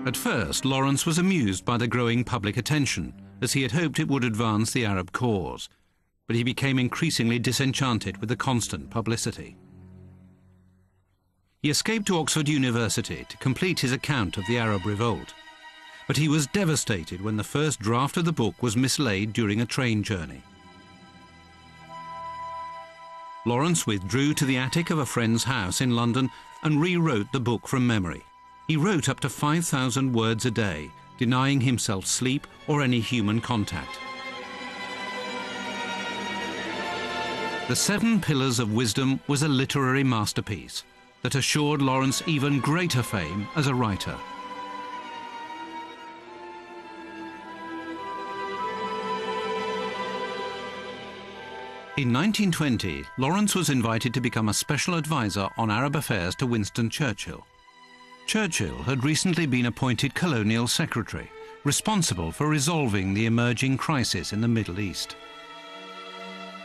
At first, Lawrence was amused by the growing public attention, as he had hoped it would advance the Arab cause, but he became increasingly disenchanted with the constant publicity. He escaped to Oxford University to complete his account of the Arab revolt, but he was devastated when the first draft of the book was mislaid during a train journey. Lawrence withdrew to the attic of a friend's house in London and rewrote the book from memory. He wrote up to 5,000 words a day, denying himself sleep or any human contact. The Seven Pillars of Wisdom was a literary masterpiece that assured Lawrence even greater fame as a writer. In 1920, Lawrence was invited to become a special advisor on Arab affairs to Winston Churchill. Churchill had recently been appointed colonial secretary, responsible for resolving the emerging crisis in the Middle East.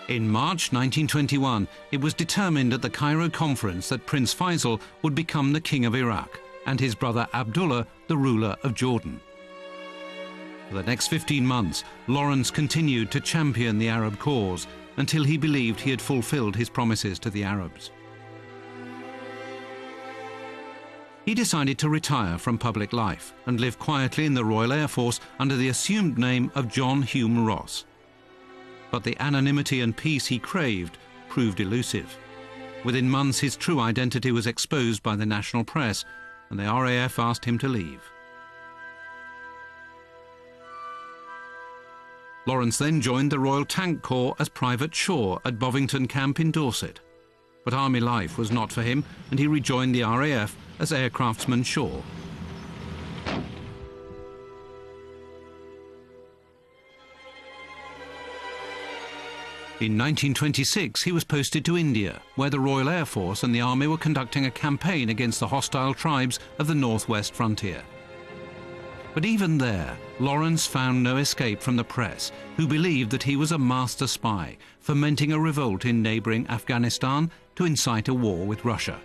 In March 1921, it was determined at the Cairo conference that Prince Faisal would become the King of Iraq and his brother Abdullah the ruler of Jordan. For the next 15 months, Lawrence continued to champion the Arab cause until he believed he had fulfilled his promises to the Arabs. He decided to retire from public life and live quietly in the Royal Air Force under the assumed name of John Hume Ross. But the anonymity and peace he craved proved elusive. Within months, his true identity was exposed by the national press, and the RAF asked him to leave. Lawrence then joined the Royal Tank Corps as Private Shaw at Bovington Camp in Dorset. But army life was not for him, and he rejoined the RAF as Aircraftsman Shaw. In 1926, he was posted to India, where the Royal Air Force and the Army were conducting a campaign against the hostile tribes of the northwest frontier. But even there, Lawrence found no escape from the press, who believed that he was a master spy, fomenting a revolt in neighbouring Afghanistan to incite a war with Russia.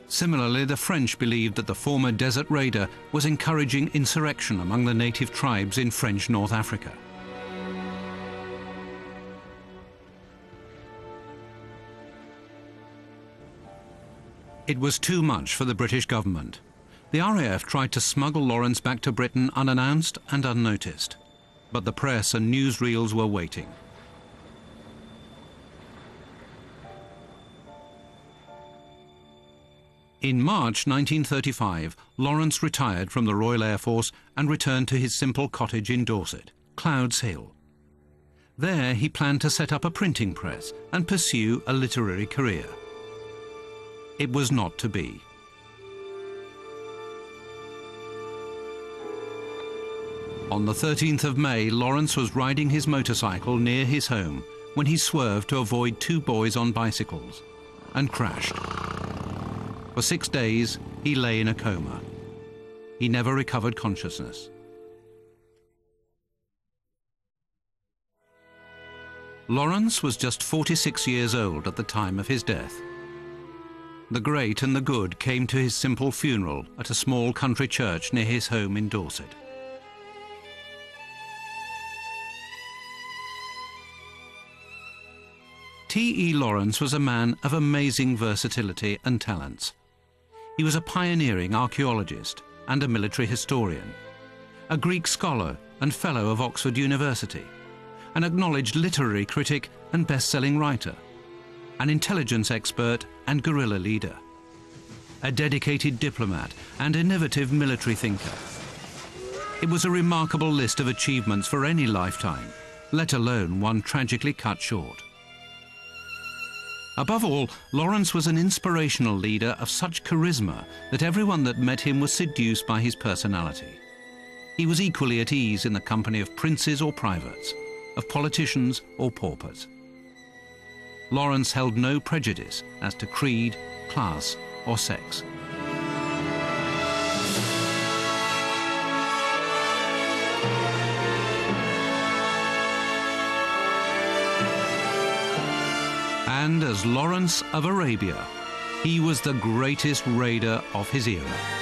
Similarly, the French believed that the former desert raider was encouraging insurrection among the native tribes in French North Africa. It was too much for the British government. The RAF tried to smuggle Lawrence back to Britain unannounced and unnoticed, but the press and newsreels were waiting. In March 1935, Lawrence retired from the Royal Air Force and returned to his simple cottage in Dorset, Clouds Hill. There he planned to set up a printing press and pursue a literary career. It was not to be. On the 13th of May, Lawrence was riding his motorcycle near his home when he swerved to avoid two boys on bicycles and crashed. For 6 days, he lay in a coma. He never recovered consciousness. Lawrence was just 46 years old at the time of his death. The great and the good came to his simple funeral at a small country church near his home in Dorset. T.E. Lawrence was a man of amazing versatility and talents. He was a pioneering archaeologist and a military historian, a Greek scholar and fellow of Oxford University, an acknowledged literary critic and best-selling writer, an intelligence expert and guerrilla leader, a dedicated diplomat and innovative military thinker. It was a remarkable list of achievements for any lifetime, let alone one tragically cut short. Above all, Lawrence was an inspirational leader of such charisma that everyone that met him was seduced by his personality. He was equally at ease in the company of princes or privates, of politicians or paupers. Lawrence held no prejudice as to creed, class, or sex. as Lawrence of Arabia. He was the greatest raider of his era.